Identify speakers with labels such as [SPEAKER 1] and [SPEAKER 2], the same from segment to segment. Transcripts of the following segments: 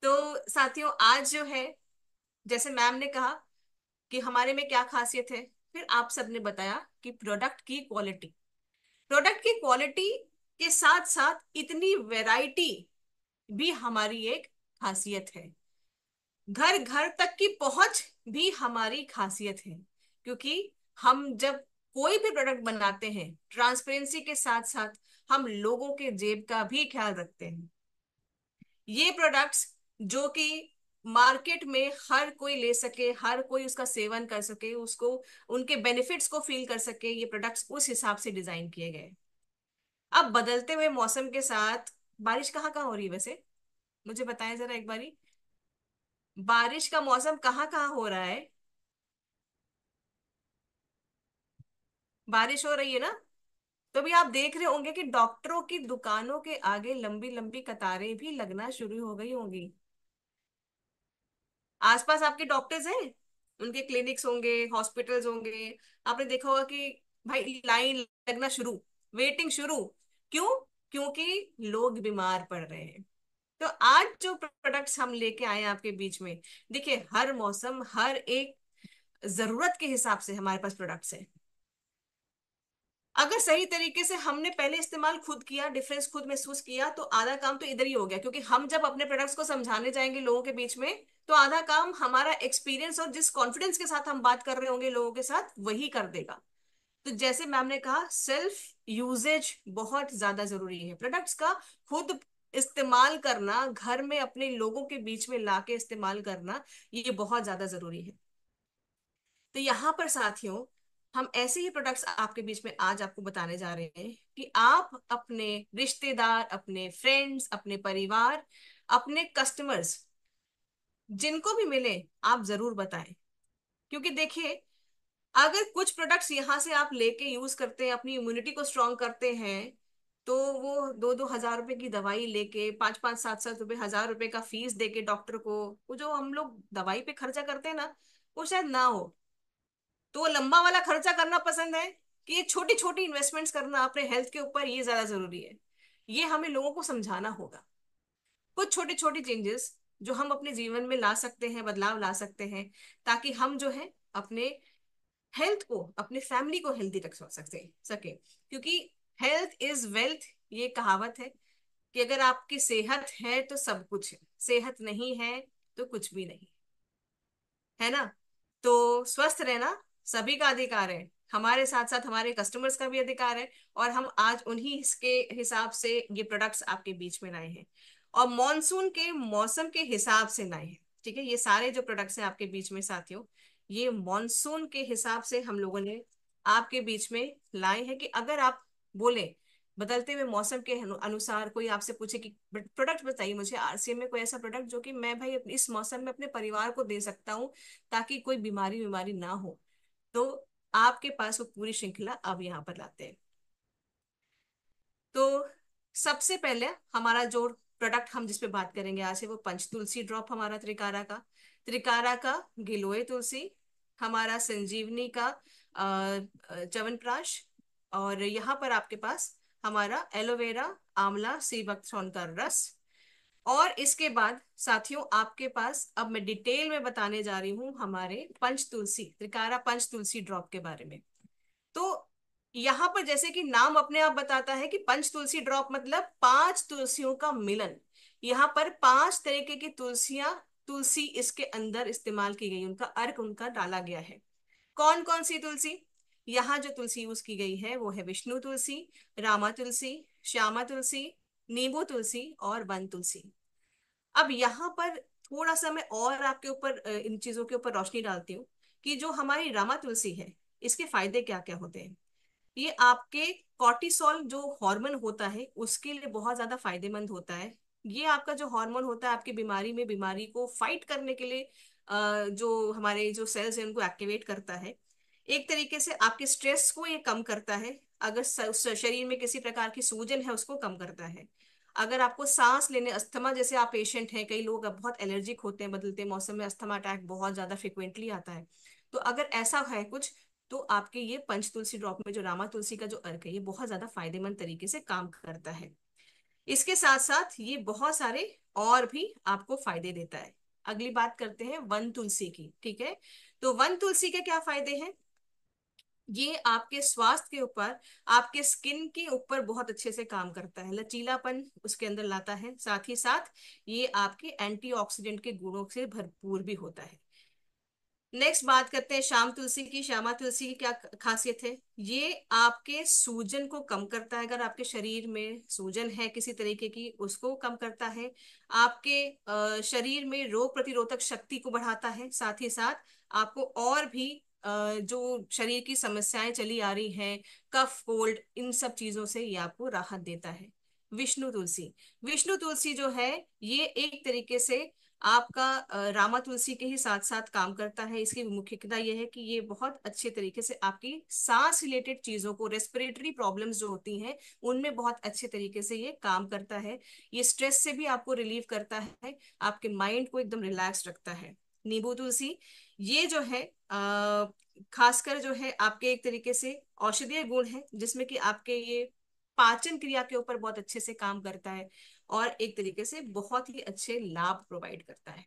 [SPEAKER 1] तो साथियों, आज जो है, जैसे मैम ने कहा कि हमारे में क्या खासियत है, फिर आप सबने बताया कि प्रोडक्ट की क्वालिटी। प्रोडक्ट की क्वालिटी के साथ साथ इतनी वैरायटी भी हमारी एक खासियत है। घर घर तक की पहुंच भी हमारी खासियत है। क्योंकि हम जब कोई भी प्रोडक्ट बनाते हैं, ट्रांसपेरेंसी के साथ साथ हम लोगों के जेब का भी ख्याल रखते हैं। ये प्रोडक्ट्स जो कि मार्केट में हर कोई ले सके, हर कोई उसका सेवन कर सके, उसको उनके बेनिफिट्स को फील कर सके, ये प्रोडक्ट्स उस हिसाब से डिजाइन किए गए। अब बदलते हुए मौसम के साथ बारिश कहाँ कहाँ हो रही है वैसे? मुझे बताएं जरा एक बारी। बारिश का मौसम कहाँ कहाँ हो रहा है? बारिश हो रही है ना? तो भी आप देख रहे होंगे कि डॉक्टरों की दुकानों के आगे लंबी लंबी कतारें भी लगना शुरू हो गई होंगी। आसपास आपके डॉक्टर्स हैं, उनके क्लिनिक्स होंगे, हॉस्पिटल्स होंगे। आपने देखा होगा कि भाई लाइन लगना शुरू, वेटिंग शुरू। क्यों? क्योंकि लोग बीमार पड़ रहे हैं। तो आज जो प्रोडक्ट्स हम लेके आए हैं आपके बीच में, देखिए हर मौसम, हर एक जरूरत के हिसाब से हमारे पास प्रोडक्ट्स हैं। अगर सही तरीके से हमने पहले इस्तेमाल खुद किया, डिफरेंस खुद महसूस किया, तो आधा काम तो इधर ही हो गया। क्योंकि हम जब अपने प्रोडक्ट्स को समझाने जाएंगे लोगों के बीच में, तो आधा काम हमारा एक्सपीरियंस और जिस कॉन्फिडेंस के साथ हम बात कर रहे होंगे लोगों के साथ, वही कर देगा। तो जैसे मैम ने कहा, सेल्फ यूजेज बहुत ज्यादा जरूरी है प्रोडक्ट्स का। खुद इस्तेमाल करना, घर में अपने लोगों के बीच में लाके इस्तेमाल करना, ये बहुत ज्यादा जरूरी है। तो यहाँ पर साथियों, हम ऐसे ही प्रोडक्ट्स आपके बीच में आज आपको बताने जा रहे हैं कि आप अपने रिश्तेदार, अपने फ्रेंड्स, अपने परिवार, अपने कस्टमर्स, जिनको भी मिले, आप जरूर बताएं। क्योंकि देखिए, अगर कुछ प्रोडक्ट्स यहाँ से आप लेके यूज करते हैं, अपनी इम्यूनिटी को स्ट्रांग करते हैं, तो वो 2-2 हजार रुपए की दवाई लेके, 5-5, 7-7 रुपए, 1000 रुपए का फीस देके डॉक्टर को, वो जो हम लोग दवाई पे खर्चा करते हैं ना, वो शायद ना हो। तो वो लंबा वाला खर्चा करना पसंद है कि ये छोटी छोटी इन्वेस्टमेंट्स करना अपने हेल्थ के ऊपर, ये ज्यादा जरूरी है। ये हमें लोगों को समझाना होगा। कुछ छोटी छोटी चेंजेस जो हम अपने जीवन में ला सकते हैं, बदलाव ला सकते हैं, ताकि हम जो है अपने हेल्थ को, अपने फैमिली को हेल्दी रख सके। क्योंकि हेल्थ इज वेल्थ, ये कहावत है कि अगर आपकी सेहत है तो सब कुछ है, सेहत नहीं है तो कुछ भी नहीं, है ना? तो स्वस्थ रहना सभी का अधिकार है, हमारे साथ साथ हमारे कस्टमर्स का भी अधिकार है। और हम आज उन्हीं के हिसाब से ये प्रोडक्ट्स आपके बीच में लाए हैं, और मॉनसून के मौसम के हिसाब से लाए हैं। ठीक है, ये सारे जो प्रोडक्ट्स हैं आपके बीच में साथियों, ये मॉनसून के हिसाब से हम लोगों ने आपके बीच में लाए हैं। कि अगर आप बोले, बदलते हुए मौसम के अनुसार कोई आपसे पूछे कि प्रोडक्ट बताइए मुझे, आरसीएम में कोई ऐसा प्रोडक्ट जो कि मैं भाई इस मौसम में अपने परिवार को दे सकता हूँ, ताकि कोई बीमारी बीमारी ना हो, तो आपके पास वो पूरी श्रृंखला अब यहाँ पर लाते हैं। तो सबसे पहले हमारा जो प्रोडक्ट हम जिस पे बात करेंगे आज से, वो पंच तुलसी ड्रॉप, हमारा त्रिकारा का। त्रिकारा का गिलोय तुलसी, हमारा संजीवनी का च्यवनप्राश, और यहाँ पर आपके पास हमारा एलोवेरा, आंवला, सी बकथ्रॉन का रस। और इसके बाद साथियों, आपके पास अब मैं डिटेल में बताने जा रही हूँ हमारे पंच तुलसी, त्रिकारा पंच तुलसी ड्रॉप के बारे में। तो यहाँ पर जैसे कि नाम अपने आप बताता है कि पंच तुलसी ड्रॉप मतलब 5 तुलसियों का मिलन। यहाँ पर 5 तरीके की तुलसियां, तुलसी इसके अंदर इस्तेमाल की गई, उनका अर्क उनका डाला गया है। कौन कौन सी तुलसी? यहाँ जो तुलसी यूज की गई है वो है विष्णु तुलसी, रामा तुलसी, श्यामा तुलसी, नींबू तुलसी और वन तुलसी। अब यहाँ पर थोड़ा सा मैं और आपके ऊपर इन चीजों के ऊपर रोशनी डालती हूँ कि जो हमारी रामा तुलसी है, इसके फायदे क्या क्या होते हैं। ये आपके कॉर्टिसोल जो हार्मोन होता है, उसके लिए बहुत ज्यादा फायदेमंद होता है। ये आपका जो हार्मोन होता है, आपकी बीमारी में, बीमारी को फाइट करने के लिए जो हमारे जो सेल्स हैं उनको एक्टिवेट करता है। एक तरीके से आपके स्ट्रेस को ये कम करता है। अगर शरीर में किसी प्रकार की सूजन है, उसको कम करता है। अगर आपको सांस लेने, अस्थमा जैसे आप पेशेंट हैं, कई लोग अब बहुत एलर्जिक होते हैं, बदलते मौसम में अस्थमा अटैक बहुत ज्यादा फ्रिक्वेंटली आता है, तो अगर ऐसा है कुछ, तो आपके ये पंच तुलसी ड्रॉप में जो रामा तुलसी का जो अर्क है, ये बहुत ज्यादा फायदेमंद तरीके से काम करता है। इसके साथ साथ ये बहुत सारे और भी आपको फायदे देता है। अगली बात करते हैं वन तुलसी की, ठीक है। तो वन तुलसी के क्या फायदे हैं? ये आपके स्वास्थ्य के ऊपर, आपके स्किन के ऊपर बहुत अच्छे से काम करता है, लचीलापन उसके अंदर लाता है, साथ ही साथ ये आपके एंटीऑक्सीडेंट के गुणों से भरपूर भी होता है। नेक्स्ट बात करते हैं श्याम तुलसी की। श्यामा तुलसी की क्या खासियत है? ये आपके सूजन को कम करता है, अगर आपके शरीर में सूजन है किसी तरीके की उसको कम करता है। आपके शरीर में रोग प्रतिरोधक शक्ति को बढ़ाता है, साथ ही साथ आपको और भी जो शरीर की समस्याएं चली आ रही हैं, कफ कोल्ड, इन सब चीजों से ये आपको राहत देता है। विष्णु तुलसी। विष्णु तुलसी जो है ये एक तरीके से आपका रामा तुलसी के ही साथ साथ काम करता है। इसकी मुख्यता यह है कि ये बहुत अच्छे तरीके से आपकी सांस रिलेटेड चीजों को, रेस्पिरेटरी प्रॉब्लम्स जो होती हैं उनमें बहुत अच्छे तरीके से ये काम करता है। ये स्ट्रेस से भी आपको रिलीव करता है, आपके माइंड को एकदम रिलैक्स रखता है। नींबू तुलसी, ये जो है खासकर जो है आपके एक तरीके से औषधीय गुण है, जिसमें कि आपके ये पाचन क्रिया के ऊपर बहुत अच्छे से काम करता है और एक तरीके से बहुत ही अच्छे लाभ प्रोवाइड करता है।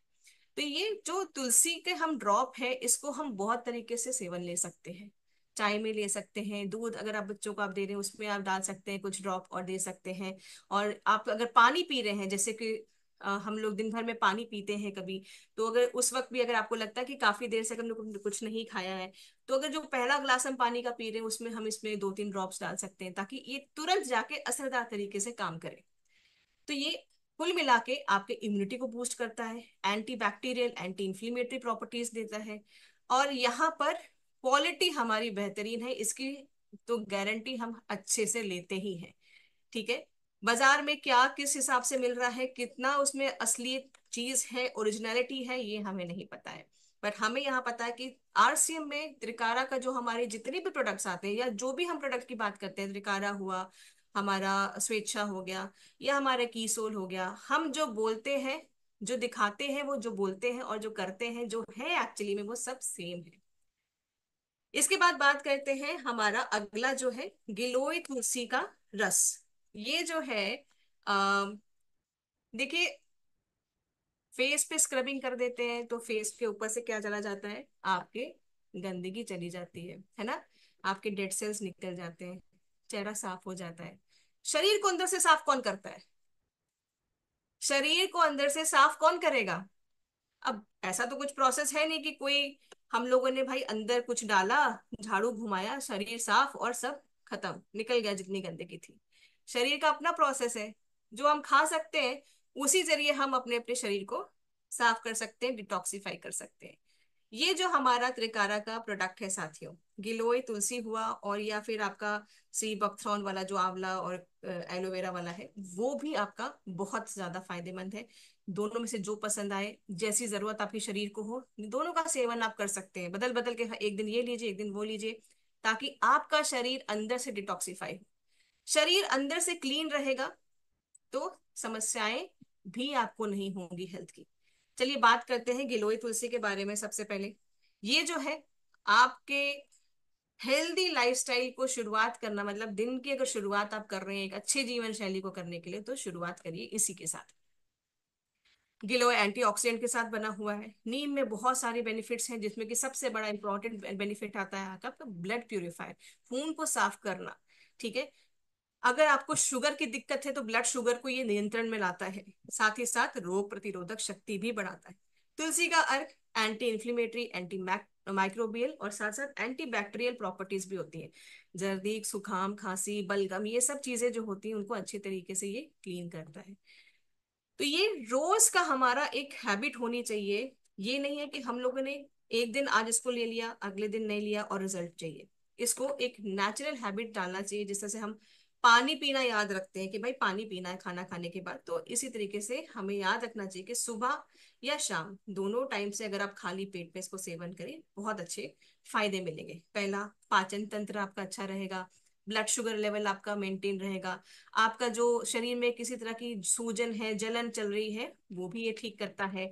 [SPEAKER 1] तो ये जो तुलसी के हम ड्रॉप है इसको हम बहुत तरीके से सेवन ले सकते हैं। चाय में ले सकते हैं, दूध अगर आप बच्चों को आप दे रहे हैं उसमें आप डाल सकते हैं कुछ ड्रॉप और दे सकते हैं। और आप अगर पानी पी रहे हैं, जैसे कि हम लोग दिन भर में पानी पीते हैं कभी, तो अगर उस वक्त भी अगर आपको लगता है कि काफी देर से हम लोग कुछ नहीं खाया है, तो अगर जो पहला गिलास हम पानी का पी रहे हैं उसमें हम इसमें 2-3 ड्रॉप्स डाल सकते हैं, ताकि ये तुरंत जाके असरदार तरीके से काम करे। तो ये कुल मिला के आपके इम्यूनिटी को बूस्ट करता है, anti bacterial, anti inflammatory properties देता है, और यहाँ पर क्वालिटी हमारी बेहतरीन है इसकी, तो गारंटी हम अच्छे से लेते ही हैं। ठीक है। बाजार में क्या किस हिसाब से मिल रहा है, कितना उसमें असली चीज है, ओरिजिनलिटी है, ये हमें नहीं पता है। बट हमें यहाँ पता है कि आरसीएम में त्रिकारा का जो हमारे जितने भी प्रोडक्ट्स आते हैं, या जो भी हम प्रोडक्ट की बात करते हैं, त्रिकारा हुआ, हमारा स्वेच्छा हो गया, या हमारा कीसोल हो गया, हम जो बोलते हैं, जो दिखाते हैं, वो जो बोलते हैं और जो करते हैं, जो है एक्चुअली में वो सब सेम है। इसके बाद बात करते हैं हमारा अगला जो है गिलोय तुलसी का रस। ये जो है आ, देखिए, फेस पे स्क्रबिंग कर देते हैं तो फेस के ऊपर से क्या चला जाता है, आपके गंदगी चली जाती है ना, आपके डेड सेल्स निकल जाते हैं, चेहरा साफ हो जाता है। शरीर को अंदर से साफ कौन करता है? शरीर को अंदर से साफ कौन करेगा? अब ऐसा तो कुछ प्रोसेस है नहीं कि कोई हम लोगों ने भाई अंदर कुछ डाला, झाड़ू घुमाया, शरीर साफ और सब खत्म, निकल गया जितनी गंदगी थी। शरीर का अपना प्रोसेस है, जो हम खा सकते हैं उसी जरिए हम अपने अपने शरीर को साफ कर सकते हैं, डिटॉक्सिफाई कर सकते हैं। ये जो हमारा त्रिकारा का प्रोडक्ट है साथियों, गिलोय तुलसी हुआ, और या फिर आपका सी बकथ्रॉन वाला जो आंवला और एलोवेरा वाला है, वो भी आपका बहुत ज्यादा फायदेमंद है। दोनों में से जो पसंद आए, जैसी जरूरत आपके शरीर को हो, दोनों का सेवन आप कर सकते हैं, बदल बदल के, एक दिन ये लीजिए एक दिन वो लीजिए, ताकि आपका शरीर अंदर से डिटॉक्सिफाई हो। शरीर अंदर से क्लीन रहेगा तो समस्याएं भी आपको नहीं होंगी हेल्थ की। चलिए बात करते हैं गिलोय तुलसी के बारे में। सबसे पहले ये जो है आपके हेल्दी लाइफस्टाइल को शुरुआत करना, मतलब दिन की अगर शुरुआत आप कर रहे हैं एक अच्छे जीवन शैली को करने के लिए, तो शुरुआत करिए इसी के साथ। गिलोय एंटीऑक्सीडेंट के साथ बना हुआ है। नीम में बहुत सारे बेनिफिट्स हैं, जिसमें कि सबसे बड़ा इंपॉर्टेंट बेनिफिट आता है आपका ब्लड प्यूरिफायर, खून को साफ करना। ठीक है। अगर आपको शुगर की दिक्कत है तो ब्लड शुगर को ये नियंत्रण में लाता है, साथ ही साथ रोग प्रतिरोधक शक्ति भी बढ़ाता है। तुलसी का अर्क एंटी इंफ्लेमेटरी, एंटी माइक्रोबियल और साथ साथ एंटी बैक्टीरियल प्रॉपर्टीज भी होती है। जर्दी, जुकाम, खांसी, बलगम, ये सब चीजें जो होती हैं उनको अच्छे तरीके से ये क्लीन करता है। तो ये रोज का हमारा एक हैबिट होनी चाहिए। ये नहीं है कि हम लोगों ने एक दिन आज इसको ले लिया, अगले दिन नहीं लिया और रिजल्ट चाहिए। इसको एक नेचुरल हैबिट डालना चाहिए, जिस तरह से हम पानी पीना याद रखते हैं कि भाई पानी पीना है खाना खाने के बाद, तो इसी तरीके से हमें याद रखना चाहिए कि सुबह या शाम दोनों टाइम से अगर आप खाली पेट पे इसको सेवन करें, बहुत अच्छे फायदे मिलेंगे। पहला, पाचन तंत्र आपका अच्छा रहेगा, ब्लड शुगर लेवल आपका मेंटेन रहेगा, आपका जो शरीर में किसी तरह की सूजन है, जलन चल रही है, वो भी ये ठीक करता है।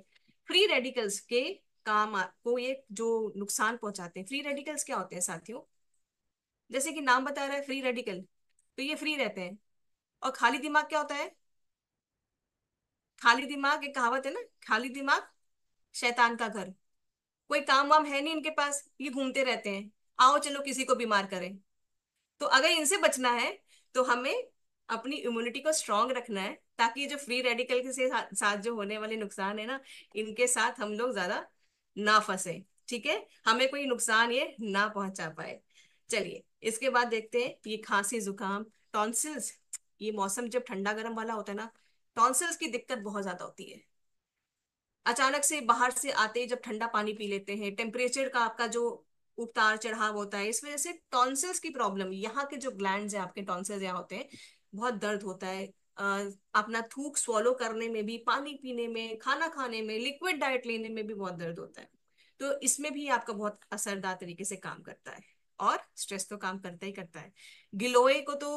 [SPEAKER 1] फ्री रेडिकल्स के काम को ये जो नुकसान पहुंचाते हैं, फ्री रेडिकल्स क्या होते हैं साथियों? जैसे कि नाम बता रहा है फ्री रेडिकल, तो ये फ्री रहते हैं। और खाली दिमाग क्या होता है? खाली दिमाग, एक कहावत है ना, खाली दिमाग शैतान का घर। कोई काम वाम है नहीं इनके पास, ये घूमते रहते हैं, आओ चलो किसी को बीमार करें। तो अगर इनसे बचना है तो हमें अपनी इम्यूनिटी को स्ट्रांग रखना है, ताकि ये जो फ्री रेडिकल के साथ जो होने वाले नुकसान है ना, इनके साथ हम लोग ज्यादा ना फंसे। ठीक है, हमें कोई नुकसान ये ना पहुंचा पाए। चलिए इसके बाद देखते हैं ये खांसी जुकाम टॉन्सिल्स। ये मौसम जब ठंडा गर्म वाला होता है ना, टॉन्सिल्स की दिक्कत बहुत ज्यादा होती है। अचानक से बाहर से आते ही जब ठंडा पानी पी लेते हैं, टेम्परेचर का आपका जो उतार चढ़ाव होता है, इस वजह से टॉन्सिल्स की प्रॉब्लम, यहाँ के जो ग्लैंड्स हैं आपके टॉन्सिल्स यहाँ होते हैं, बहुत दर्द होता है। अपना थूक स्वॉलो करने में भी, पानी पीने में, खाना खाने में, लिक्विड डाइट लेने में भी बहुत दर्द होता है। तो इसमें भी आपका बहुत असरदार तरीके से काम करता है। और स्ट्रेस तो काम करता ही करता है। गिलोय को तो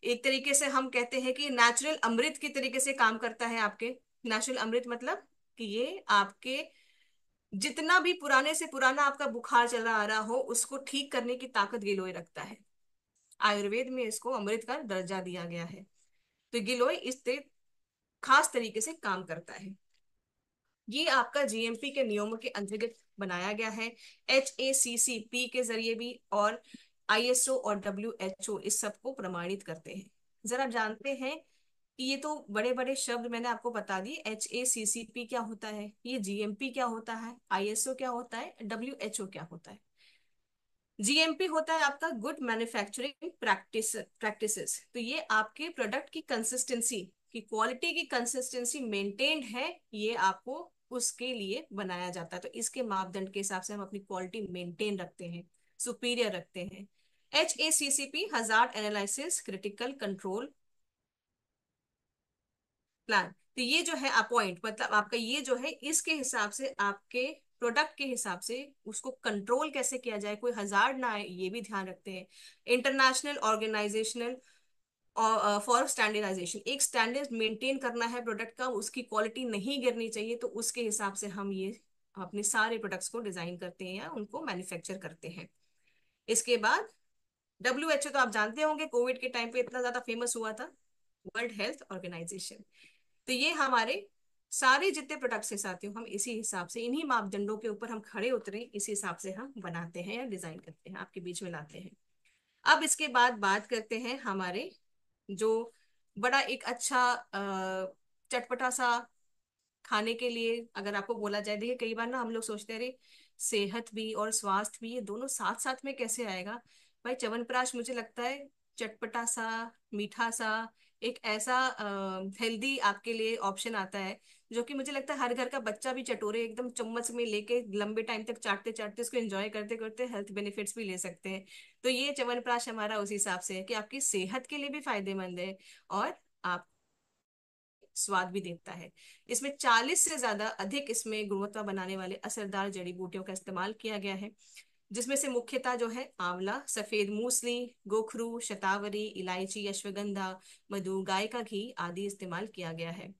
[SPEAKER 1] एक तरीके से हम कहते हैं कि नेचुरल अमृत की तरीके से काम करता है आपके। नेचुरल अमृत मतलब कि ये आपके जितना भी पुराने से पुराना आपका बुखार चला आ रहा हो, उसको ठीक करने की ताकत गिलोय रखता है। आयुर्वेद में इसको अमृत का दर्जा दिया गया है। तो गिलोय खास तरीके से काम करता है। ये आपका जीएमपी के नियमों के अंतर्गत बनाया गया है, HACCP के जरिए भी, और ISO और WHO इस सबको प्रमाणित करते हैं। जरा जानते हैं कि ये तो बड़े बड़े शब्द मैंने आपको बता दिए, HACCP क्या होता है, ये GMP क्या होता है, ISO क्या होता है, WHO क्या होता है। जीएमपी होता है आपका गुड मैन्युफैक्चरिंग प्रैक्टिसेस। तो ये आपके प्रोडक्ट की कंसिस्टेंसी, की क्वालिटी की कंसिस्टेंसी मेंटेन्ड है, ये आपको उसके लिए बनाया जाता है। तो इसके मापदंड के हिसाब से हम अपनी क्वालिटी मेंटेन रखते हैं, सुपीरियर रखते हैं। HACCP hazard analysis critical control plan. तो ये जो है अपॉइंट, मतलब आपका ये जो है, इसके हिसाब से आपके प्रोडक्ट के हिसाब से उसको कंट्रोल कैसे किया जाए, कोई हजार्ड ना आए, ये भी ध्यान रखते हैं। इंटरनेशनल ऑर्गेनाइजेशनल फॉर स्टैंडर्डाइजेशन, एक स्टैंडर्ड मेंटेन करना है प्रोडक्ट का, उसकी क्वालिटी नहीं गिरनी चाहिए, तो उसके हिसाब से हम ये अपने सारे प्रोडक्ट्स को डिजाइन करते हैं या उनको मैन्युफैक्चर करते हैं। इसके बाद WHO तो आप जानते होंगे, कोविड के टाइम पे इतना ज्यादा फेमस हुआ था, वर्ल्ड हेल्थ ऑर्गेनाइजेशन। तो ये हमारे सारे जितने प्रोडक्ट्स हैं साथियों, हम इसी हिसाब से, इन्हीं मापदंडों के ऊपर हम खड़े उतरे, इसी हिसाब से हम बनाते हैं या डिजाइन करते हैं, आपके बीच में लाते हैं। अब इसके बाद बात करते हैं हमारे जो बड़ा एक अच्छा चटपटा सा खाने के लिए अगर आपको बोला जाए, देखिए कई बार ना हम लोग सोचते हैं अरे सेहत भी और स्वास्थ्य भी ये दोनों साथ साथ में कैसे आएगा। भाई च्यवनप्राश मुझे लगता है चटपटा सा, मीठा सा, एक ऐसा हेल्दी आपके लिए ऑप्शन आता है, जो कि मुझे लगता है हर घर का बच्चा भी चटोरे एकदम चम्मच में लेके लंबे टाइम तक चाटते चाटते उसको एंजॉय करते करते हेल्थ बेनिफिट्स भी ले सकते हैं। तो ये च्यवनप्राश हमारा उस हिसाब से है कि आपकी सेहत के लिए भी फायदेमंद है, और आप स्वाद भी देता है। इसमें 40 से ज्यादा अधिक इसमें गुणवत्ता बनाने वाले असरदार जड़ी बूटियों का इस्तेमाल किया गया है, जिसमें से मुख्यतः जो है आंवला, सफेद मूसली, गोखरू, शतावरी, इलायची, अश्वगंधा, मधु, गाय का घी आदि इस्तेमाल किया गया है।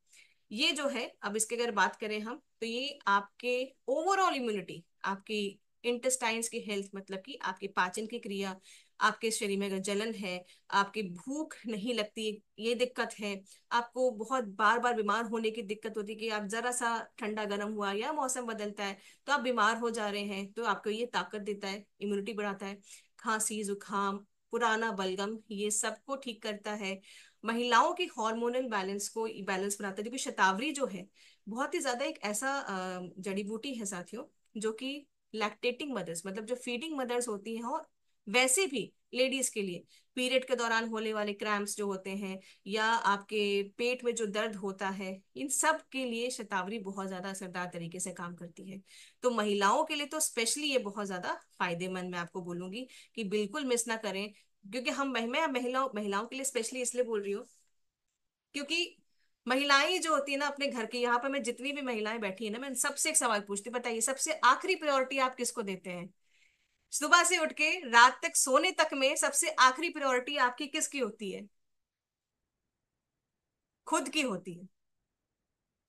[SPEAKER 1] ये जो है, अब इसके अगर बात करें हम, तो ये आपके ओवरऑल इम्यूनिटी, आपकी इंटेस्टाइन्स की हेल्थ, मतलब कि आपकी पाचन की क्रिया, आपके शरीर में अगर जलन है, आपकी भूख नहीं लगती, ये दिक्कत है, आपको बहुत बार बार बीमार होने की दिक्कत होती है कि आप जरा सा ठंडा गर्म हुआ या मौसम बदलता है तो आप बीमार हो जा रहे हैं, तो आपको ये ताकत देता है, इम्यूनिटी बढ़ाता है। खांसी जुकाम, पुराना बलगम, ये सबको ठीक करता है। महिलाओं की हार्मोनल बैलेंस को बैलेंस बनाता है, क्योंकि शतावरी जो है बहुत ही ज्यादा एक ऐसा जड़ी बूटी है साथियों, जो कि लैक्टेटिंग मदर्स, मतलब जो फीडिंग मदर्स होती हैं, और वैसे भी लेडीज के लिए पीरियड के दौरान होने वाले क्रैम्प्स जो होते हैं, या आपके पेट में जो दर्द होता है, इन सब के लिए शतावरी बहुत ज्यादा असरदार तरीके से काम करती है। तो महिलाओं के लिए तो स्पेशली ये बहुत ज्यादा फायदेमंद, मैं आपको बोलूंगी कि बिल्कुल मिस ना करें। क्योंकि मैं महिलाओं महिलाओं के लिए स्पेशली इसलिए बोल रही हूँ, क्योंकि महिलाएं जो होती है ना अपने घर की, यहाँ पर मैं जितनी भी महिलाएं बैठी है ना, मैं सबसे एक सवाल पूछती हूँ, बताइए सबसे आखिरी प्रायोरिटी आप किसको देते हैं? सुबह से उठ के रात तक सोने तक में सबसे आखिरी प्रायोरिटी आपकी किसकी होती है? खुद की होती है।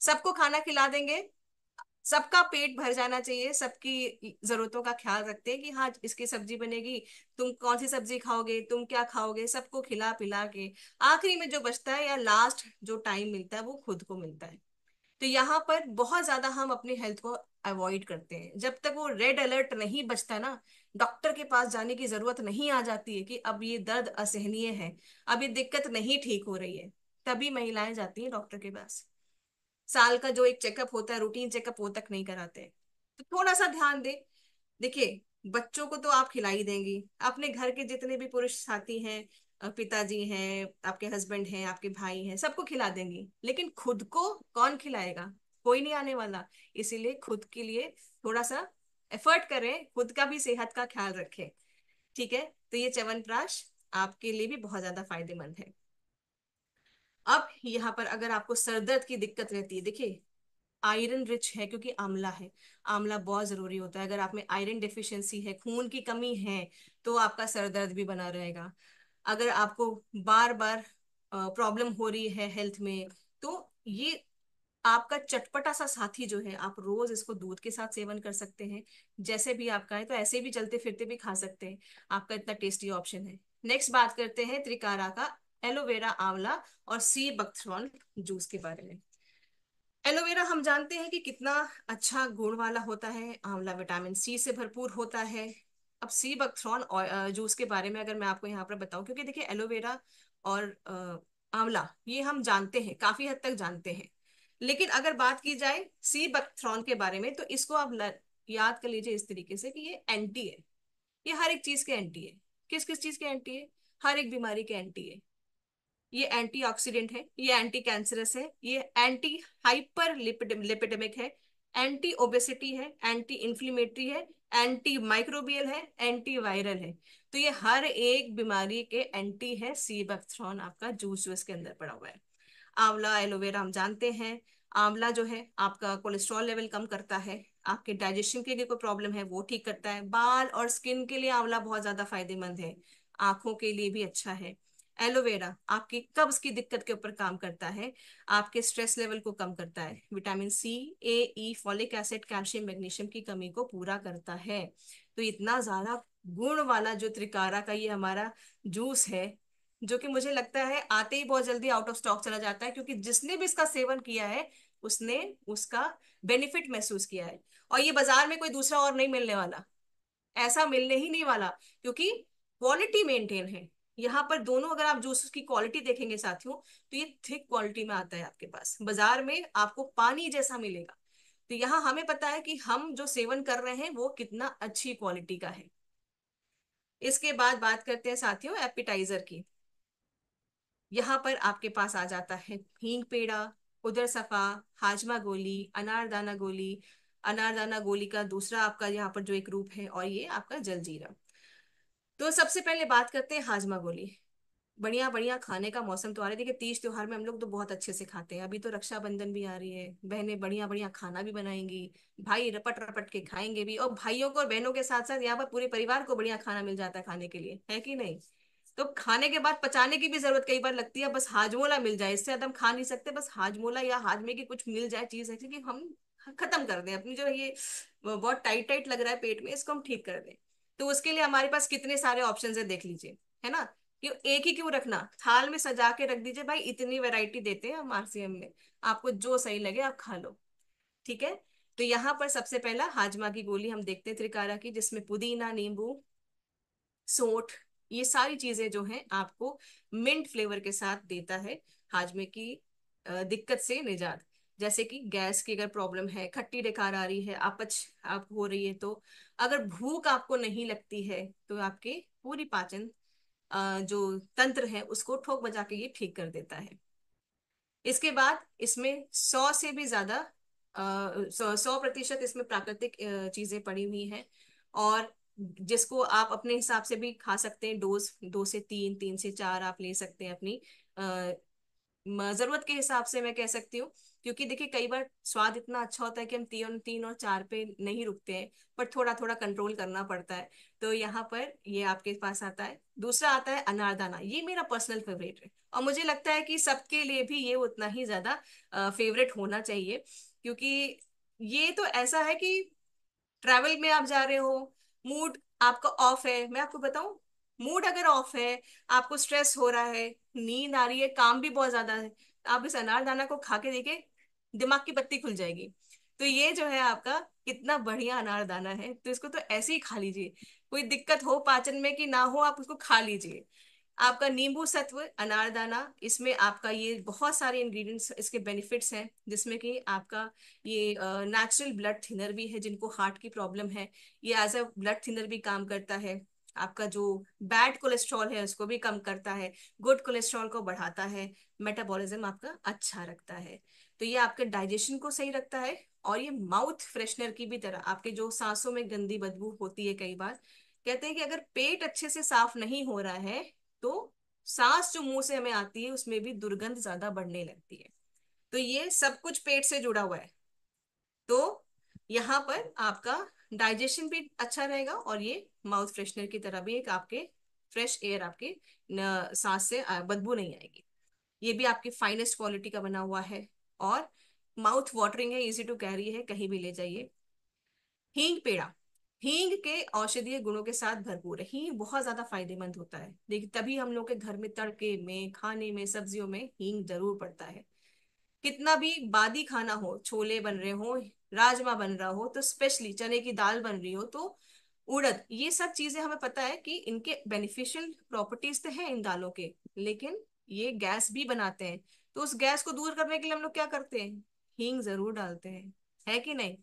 [SPEAKER 1] सबको खाना खिला देंगे, सबका पेट भर जाना चाहिए, सबकी जरूरतों का ख्याल रखते हैं कि हाँ इसकी सब्जी बनेगी, तुम कौन सी सब्जी खाओगे, तुम क्या खाओगे, सबको खिला पिला के आखिरी में जो बचता है या लास्ट जो टाइम मिलता है वो खुद को मिलता है। तो यहाँ पर बहुत ज्यादा हम अपनी हेल्थ को अवॉइड करते हैं। जब तक वो रेड अलर्ट नहीं बचता ना, डॉक्टर के पास जाने की जरूरत नहीं आ जाती है कि अब ये दर्द असहनीय है, अब ये दिक्कत नहीं ठीक हो रही है, तभी महिलाएं जाती हैं डॉक्टर के पास। साल का जो एक चेकअप होता है, रूटीन चेकअप, वो तक नहीं कराते हैं। तो थोड़ा सा ध्यान दे। देखिए, बच्चों को तो आप खिला ही देंगी, अपने घर के जितने भी पुरुष साथी हैं, पिताजी हैं, आपके हस्बैंड हैं, आपके भाई हैं, सबको खिला देंगी, लेकिन खुद को कौन खिलाएगा? कोई नहीं आने वाला। इसीलिए खुद के लिए थोड़ा सा एफर्ट करें, खुद का भी सेहत का ख्याल रखें। ठीक है? तो ये च्यवनप्राश आपके लिए भी बहुत ज्यादा फायदेमंद है। अब यहाँ पर अगर आपको सर दर्द की दिक्कत रहती है, देखिए आयरन रिच है क्योंकि आंवला है। आंवला बहुत जरूरी होता है। अगर आप में आयरन डिफिशिएंसी है, खून की कमी है, तो आपका सर दर्द भी बना रहेगा। अगर आपको बार बार प्रॉब्लम हो रही है हेल्थ में, तो ये आपका चटपटा सा साथी जो है, आप रोज इसको दूध के साथ सेवन कर सकते हैं। जैसे भी आपका है, तो ऐसे भी चलते फिरते भी खा सकते हैं। आपका इतना टेस्टी ऑप्शन है। नेक्स्ट बात करते हैं त्रिकारा का एलोवेरा, आंवला और सी बकथ्रॉन जूस के बारे में। एलोवेरा हम जानते हैं कि कितना अच्छा गुण वाला होता है, आंवला विटामिन सी से भरपूर होता है। अब सी बकथ्रॉन जूस के बारे में अगर मैं आपको यहाँ पर बताऊं, क्योंकि देखिए एलोवेरा और आंवला ये हम जानते हैं, काफी हद तक जानते हैं, लेकिन अगर बात की जाए सी बकथ्रॉन के बारे में, तो इसको आप याद कर लीजिए इस तरीके से कि ये एंटी है। ये हर एक चीज के एंटी है। किस किस चीज के एंटी है? हर एक बीमारी के एंटी है। ये एंटीऑक्सीडेंट है, ये एंटी कैंसरस है, ये एंटी हाइपर लिपिडेमिक है, एंटी ओबेसिटी है, एंटी इंफ्लेमेटरी है, एंटी माइक्रोबियल है, एंटी वायरल है। तो ये हर एक बीमारी के एंटी है। सी बकथ्रॉन आपका जूस जो इसके अंदर पड़ा हुआ है। आंवला, एलोवेरा हम जानते हैं। आंवला जो है आपका कोलेस्ट्रॉल लेवल कम करता है, आपके डाइजेशन के लिए कोई प्रॉब्लम है वो ठीक करता है, बाल और स्किन के लिए आंवला बहुत ज्यादा फायदेमंद है, आंखों के लिए भी अच्छा है। एलोवेरा आपकी कब्ज की दिक्कत के ऊपर काम करता है, आपके स्ट्रेस लेवल को कम करता है, विटामिन सी, ए, ई, फॉलिक एसिड, कैल्शियम, मैग्नीशियम की कमी को पूरा करता है। तो इतना ज्यादा गुण वाला जो त्रिकारा का ये हमारा जूस है, जो कि मुझे लगता है आते ही बहुत जल्दी आउट ऑफ स्टॉक चला जाता है, क्योंकि जिसने भी इसका सेवन किया है उसने उसका बेनिफिट महसूस किया है। और ये बाजार में कोई दूसरा और नहीं मिलने वाला, ऐसा मिलने ही नहीं वाला, क्योंकि क्वालिटी मेंटेन है। यहाँ पर दोनों, अगर आप जूस की क्वालिटी देखेंगे साथियों, तो ये थिक क्वालिटी में आता है आपके पास, बाजार में आपको पानी जैसा मिलेगा। तो यहाँ हमें पता है कि हम जो सेवन कर रहे हैं वो कितना अच्छी क्वालिटी का है। इसके बाद बात करते हैं साथियों एपिटाइजर की। यहाँ पर आपके पास आ जाता है हींग पेड़ा, उदर सफा, हाजमा गोली, अनारदाना गोली। अनारदाना गोली का दूसरा आपका यहाँ पर जो एक रूप है, और ये आपका जलजीरा। तो सबसे पहले बात करते हैं हाजमा गोली। बढ़िया बढ़िया खाने का मौसम तो आ रहा है। देखिए तीज त्योहार में हम लोग तो बहुत अच्छे से खाते हैं, अभी तो रक्षाबंधन भी आ रही है, बहनें बढ़िया बढ़िया खाना भी बनाएंगी, भाई रपट रपट के खाएंगे भी, और भाइयों को और बहनों के साथ साथ यहाँ पर पूरे परिवार को बढ़िया खाना मिल जाता है खाने के लिए, है कि नहीं? तो खाने के बाद पचाने की भी जरूरत कई बार लगती है, बस हाजमोला मिल जाए, इससे ज्यादा हम खा नहीं सकते, बस हाजमोला या हाजमे की कुछ मिल जाए चीज ऐसी कि हम खत्म कर दें अपनी जो ये बहुत टाइट टाइट लग रहा है पेट में, इसको हम ठीक कर दें। तो उसके लिए हमारे पास कितने सारे ऑप्शन है देख लीजिए, है ना? कि एक ही क्यों रखना, थाल में सजा के रख दीजिए भाई, इतनी वैरायटी देते हैं हम आरसीएम में, आपको जो सही लगे आप खा लो। ठीक है? तो यहाँ पर सबसे पहला हाजमा की गोली हम देखते हैं त्रिकारा की, जिसमें पुदीना, नींबू, सोंठ, ये सारी चीजें जो हैं आपको मिंट फ्लेवर के साथ देता है हाजमे की दिक्कत से निजात। जैसे कि गैस की अगर प्रॉब्लम है, खट्टी डकार आ रही है, अपच आप हो रही है, तो अगर भूख आपको नहीं लगती है, तो आपके पूरी पाचन जो तंत्र है उसको ठोक बजा के ये ठीक कर देता है। इसके बाद इसमें 100% इसमें प्राकृतिक चीजें पड़ी हुई हैं, और जिसको आप अपने हिसाब से भी खा सकते हैं। डोज 2 से 3, 3 से 4 आप ले सकते हैं अपनी जरूरत के हिसाब से, मैं कह सकती हूँ। क्योंकि देखिए कई बार स्वाद इतना अच्छा होता है कि हम 3 और 4 पे नहीं रुकते हैं, पर थोड़ा थोड़ा कंट्रोल करना पड़ता है। तो यहाँ पर ये आपके पास आता है। दूसरा आता है अनारदाना, ये मेरा पर्सनल फेवरेट है, और मुझे लगता है कि सबके लिए भी ये उतना ही ज्यादा फेवरेट होना चाहिए, क्योंकि ये तो ऐसा है कि ट्रैवल में आप जा रहे हो, मूड आपका ऑफ है, मैं आपको बताऊं, मूड अगर ऑफ है, आपको स्ट्रेस हो रहा है, नींद आ रही है, काम भी बहुत ज्यादा है, आप इस अनारदाना को खा के देखे, दिमाग की बत्ती खुल जाएगी। तो ये जो है आपका कितना बढ़िया अनारदाना है, तो इसको तो ऐसे ही खा लीजिए। कोई दिक्कत हो पाचन में कि ना हो, आप उसको खा लीजिए। आपका नींबू सत्व, अनारदाना, इसमें आपका ये बहुत सारे इंग्रेडिएंट्स, इसके बेनिफिट्स हैं, जिसमें कि आपका ये नेचुरल ब्लड थिनर भी है, जिनको हार्ट की प्रॉब्लम है, ये एज अ ब्लड थिनर भी काम करता है। आपका जो बैड कोलेस्ट्रॉल है उसको भी कम करता है, गुड कोलेस्ट्रॉल को बढ़ाता है, मेटाबॉलिज्म आपका अच्छा रखता है। तो ये आपके डाइजेशन को सही रखता है, और ये माउथ फ्रेशनर की भी तरह, आपके जो सांसों में गंदी बदबू होती है कई बार, कहते हैं कि अगर पेट अच्छे से साफ नहीं हो रहा है तो सांस जो मुंह से हमें आती है उसमें भी दुर्गंध ज्यादा बढ़ने लगती है। तो ये सब कुछ पेट से जुड़ा हुआ है। तो यहाँ पर आपका डाइजेशन भी अच्छा रहेगा, और ये माउथ फ्रेशनर की तरह भी एक आपके फ्रेश एयर, आपके सांस से बदबू नहीं आएगी। ये भी आपकी फाइनेस्ट क्वालिटी का बना हुआ है, और माउथ वाटरिंग है, इजी टू कैरी है, कहीं भी ले जाइए। हींग पेड़ा, हींग के औषधीय गुणों के साथ भरपूर है। हींग बहुत ज्यादा फायदेमंद होता है, देखिए तभी हम लोग के घर में तड़के में, खाने में, सब्जियों में हींग जरूर पड़ता है। कितना भी बादी खाना हो, छोले बन रहे हो, राजमा बन रहा हो, तो स्पेशली चने की दाल बन रही हो, तो उड़द, ये सब चीजें हमें पता है कि इनके बेनिफिशियल प्रॉपर्टीज तो हैं इन दालों के, लेकिन ये गैस भी बनाते हैं। तो उस गैस को दूर करने के लिए हम लोग क्या करते हैं, हींग जरूर डालते हैं, है कि नहीं।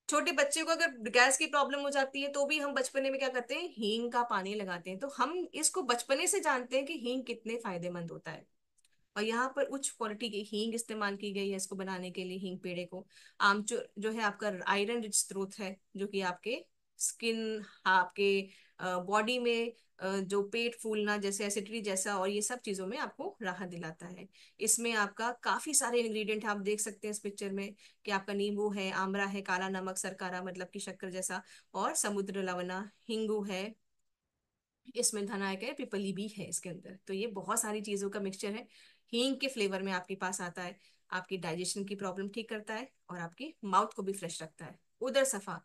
[SPEAKER 1] छोटे बच्चे को अगर गैस की प्रॉब्लम हो जाती है तो भी हम बचपने में क्या करते हैं, हींग का पानी लगाते हैं। तो हम इसको बचपने से जानते हैं कि हींग कितने फायदेमंद होता है, और यहाँ पर उच्च क्वालिटी की हींग इस्तेमाल की गई है इसको बनाने के लिए। हींग पेड़े को आमचूर जो है आपका आयरन रिच स्रोत है, जो कि आपके स्किन, आपके बॉडी में जो पेट फूलना जैसे, एसिडिटी जैसा, और ये सब चीजों में आपको राहत दिलाता है। इसमें आपका काफी सारे इंग्रेडिएंट आप देख सकते हैं इस पिक्चर में, कि आपका नींबू है, आमरा है, काला नमक, सरकारा मतलब कि शक्कर जैसा, और समुद्र लवना, हिंगू है, इसमें धनायक है, पिपली भी है इसके अंदर। तो ये बहुत सारी चीजों का मिक्सचर है, हींग के फ्लेवर में आपके पास आता है। आपकी डाइजेशन की प्रॉब्लम ठीक करता है, और आपकी माउथ को भी फ्रेश रखता है। उदर सफा,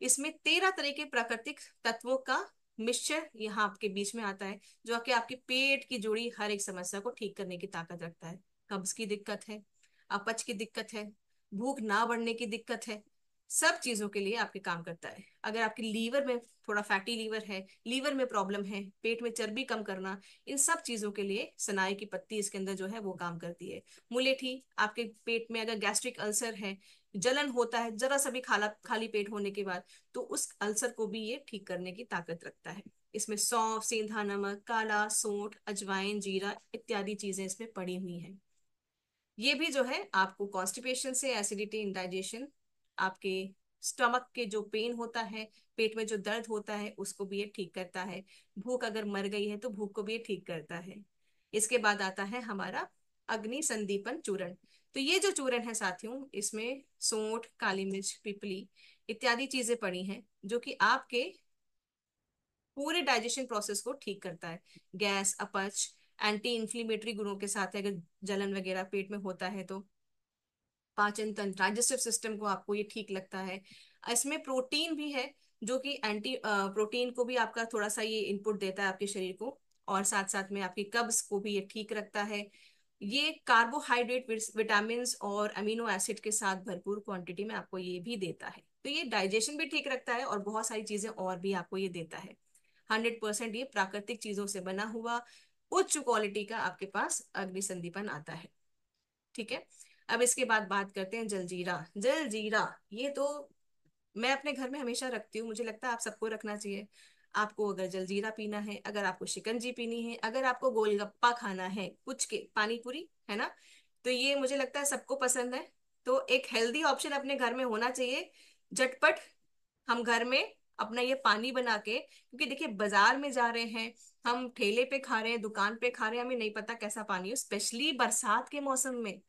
[SPEAKER 1] इसमें 13 तरह के प्राकृतिक तत्वों का मिक्सचर यहाँ आपके बीच में आता है, जो आपके आपके पेट की जुड़ी हर एक समस्या को ठीक करने की ताकत रखता है। कब्ज की दिक्कत है, अपच की दिक्कत है, भूख ना बढ़ने की दिक्कत है, सब चीजों के लिए आपके काम करता है। अगर आपके लीवर में थोड़ा फैटी लीवर है, लीवर में प्रॉब्लम है, पेट में चर्बी कम करना, इन सब चीजों के लिए सनाई की पत्ती इसके अंदर जो है वो काम करती है। मुलेठी, आपके पेट में अगर गैस्ट्रिक अल्सर है, जलन होता है जरा सा भी खाली पेट होने के बाद, तो उस अल्सर को भी ये ठीक करने की ताकत रखता है। इसमें सौंफ, सेंधा नमक, काला सोंठ, अजवाइन, जीरा इत्यादि चीजें इसमें पड़ी हुई हैं। ये भी जो है आपको कॉन्स्टिपेशन से, एसिडिटी, इंडाइजेशन, आपके स्टमक के जो पेन होता है, पेट में जो दर्द होता है, उसको भी ये ठीक करता है। भूख अगर मर गई है तो भूख को भी ये ठीक करता है। इसके बाद आता है हमारा अग्नि संदीपन चूर्ण। तो ये जो चूर्ण है साथियों, इसमें सोंठ, काली मिर्च, पिपली इत्यादि चीजें पड़ी हैं, जो कि आपके पूरे डाइजेशन प्रोसेस को ठीक करता है। गैस, अपच, एंटी इंफ्लेमेटरी गुणों के साथ है, अगर जलन वगैरह पेट में होता है तो पाचन तंत्र, डाइजेस्टिव सिस्टम को आपको ये ठीक लगता है। इसमें प्रोटीन भी है, जो कि एंटी प्रोटीन को भी आपका थोड़ा सा ये इनपुट देता है आपके शरीर को, और साथ साथ में आपकी कब्ज को भी ये ठीक रखता है। ये कार्बोहाइड्रेट, विटामिन और अमीनो एसिड के साथ भरपूर क्वांटिटी में आपको ये भी देता है। तो ये डाइजेशन भी ठीक रखता है, और बहुत सारी चीजें और भी आपको ये देता है। 100% ये प्राकृतिक चीजों से बना हुआ उच्च क्वालिटी का आपके पास अग्नि संदीपन आता है। ठीक है। अब इसके बाद बात करते हैं जलजीरा। जलजीरा, ये तो मैं अपने घर में हमेशा रखती हूँ, मुझे लगता है आप सबको रखना चाहिए। आपको अगर जलजीरा पीना है, अगर आपको शिकंजी पीनी है, अगर आपको गोलगप्पा खाना है, कुछ के पानी पूरी है ना, तो ये मुझे लगता है सबको पसंद है। तो एक हेल्दी ऑप्शन अपने घर में होना चाहिए, झटपट हम घर में अपना ये पानी बना के, क्योंकि देखिए बाजार में जा रहे हैं, हम ठेले पे खा रहे हैं, दुकान पे खा रहे हैं, हमें नहीं पता कैसा पानी है, स्पेशली बरसात के मौसम में।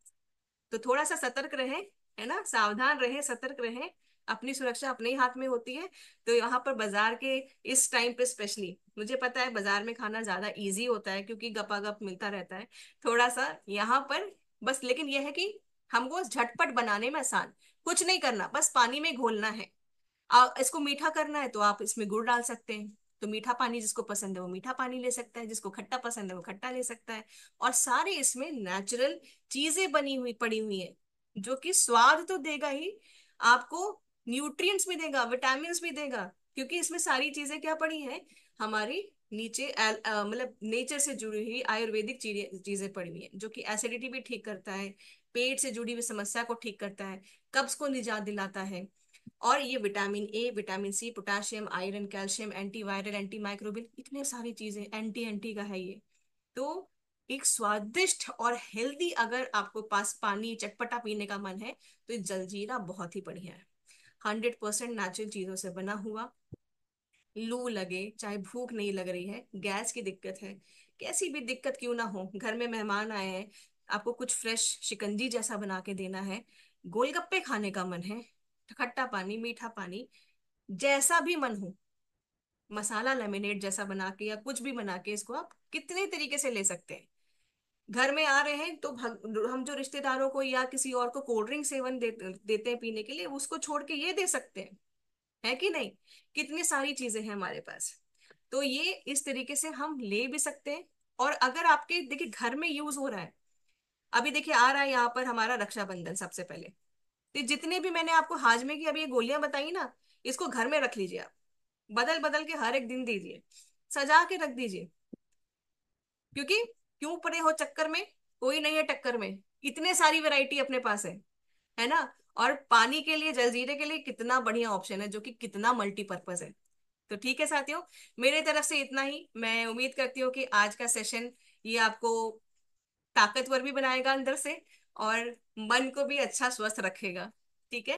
[SPEAKER 1] तो थोड़ा सा सतर्क रहे, है ना, सावधान रहे, सतर्क रहे, अपनी सुरक्षा अपने ही हाथ में होती है। तो यहाँ पर बाजार के इस टाइम पे स्पेशली, मुझे पता है बाजार में खाना ज्यादा इजी होता है क्योंकि गपागप मिलता रहता है, थोड़ा सा यहाँ पर बस, लेकिन यह है कि हमको झटपट बनाने में आसान, कुछ नहीं करना, बस पानी में घोलना है। इसको मीठा करना है तो आप इसमें गुड़ डाल सकते हैं। तो मीठा पानी जिसको पसंद है वो मीठा पानी ले सकता है, जिसको खट्टा पसंद है वो खट्टा ले सकता है। और सारे इसमें नेचुरल चीजें बनी हुई पड़ी हुई है, जो कि स्वाद तो देगा ही, आपको न्यूट्रिएंट्स भी देगा, विटामिन भी देगा। क्योंकि इसमें सारी चीजें क्या पड़ी हैं, हमारी नीचे मतलब नेचर से जुड़ी हुई आयुर्वेदिक चीजें चीजें पड़ी हुई हैं, जो कि एसिडिटी भी ठीक करता है, पेट से जुड़ी हुई समस्या को ठीक करता है, कब्ज को निजात दिलाता है। और ये vitamin A, vitamin C, potassium, iron, calcium, antiviral, anti microbial, इतने सारी चीजें, एंटी एंटी का है ये। तो एक स्वादिष्ट और हेल्दी, अगर आपको पास पानी चटपटा पीने का मन है, तो ये जलजीरा बहुत ही बढ़िया है। 100% नेचुरल चीजों से बना हुआ। लू लगे, चाहे भूख नहीं लग रही है, गैस की दिक्कत है, कैसी भी दिक्कत क्यों ना हो, घर में मेहमान आए हैं, आपको कुछ फ्रेश शिकंजी जैसा बना के देना है, गोलगप्पे खाने का मन है, खट्टा पानी, मीठा पानी, जैसा भी मन हो, मसाला लेमनेड जैसा बना के या कुछ भी बना के, इसको आप कितने तरीके से ले सकते हैं। घर में आ रहे हैं तो हम जो रिश्तेदारों को या किसी और को कोल्ड ड्रिंक सेवन देते हैं पीने के लिए, उसको छोड़ के ये दे सकते हैं, है कि नहीं। कितनी सारी चीजें हैं हमारे पास। तो ये इस तरीके से हम ले भी सकते हैं। और अगर आपके देखिए घर में यूज हो रहा है, अभी देखिए आ रहा है यहाँ पर हमारा रक्षाबंधन सबसे पहले, तो जितने भी मैंने आपको हाजमे की अभी ये गोलियां बताई ना, इसको घर में रख लीजिए आप, बदल बदल के हर एक दिन दीजिए, सजा के रख दीजिए। क्योंकि क्यों पड़े हो चक्कर में, कोई नहीं है टक्कर में, इतने सारी वैरायटी अपने पास है ना। और पानी के लिए, जलजीरे के लिए कितना बढ़िया ऑप्शन है, जो कि कितना मल्टीपर्पज है। तो ठीक है साथियों, मेरे तरफ से इतना ही। मैं उम्मीद करती हूँ कि आज का सेशन ये आपको ताकतवर भी बनाएगा अंदर से, और मन को भी अच्छा स्वस्थ रखेगा। ठीक है।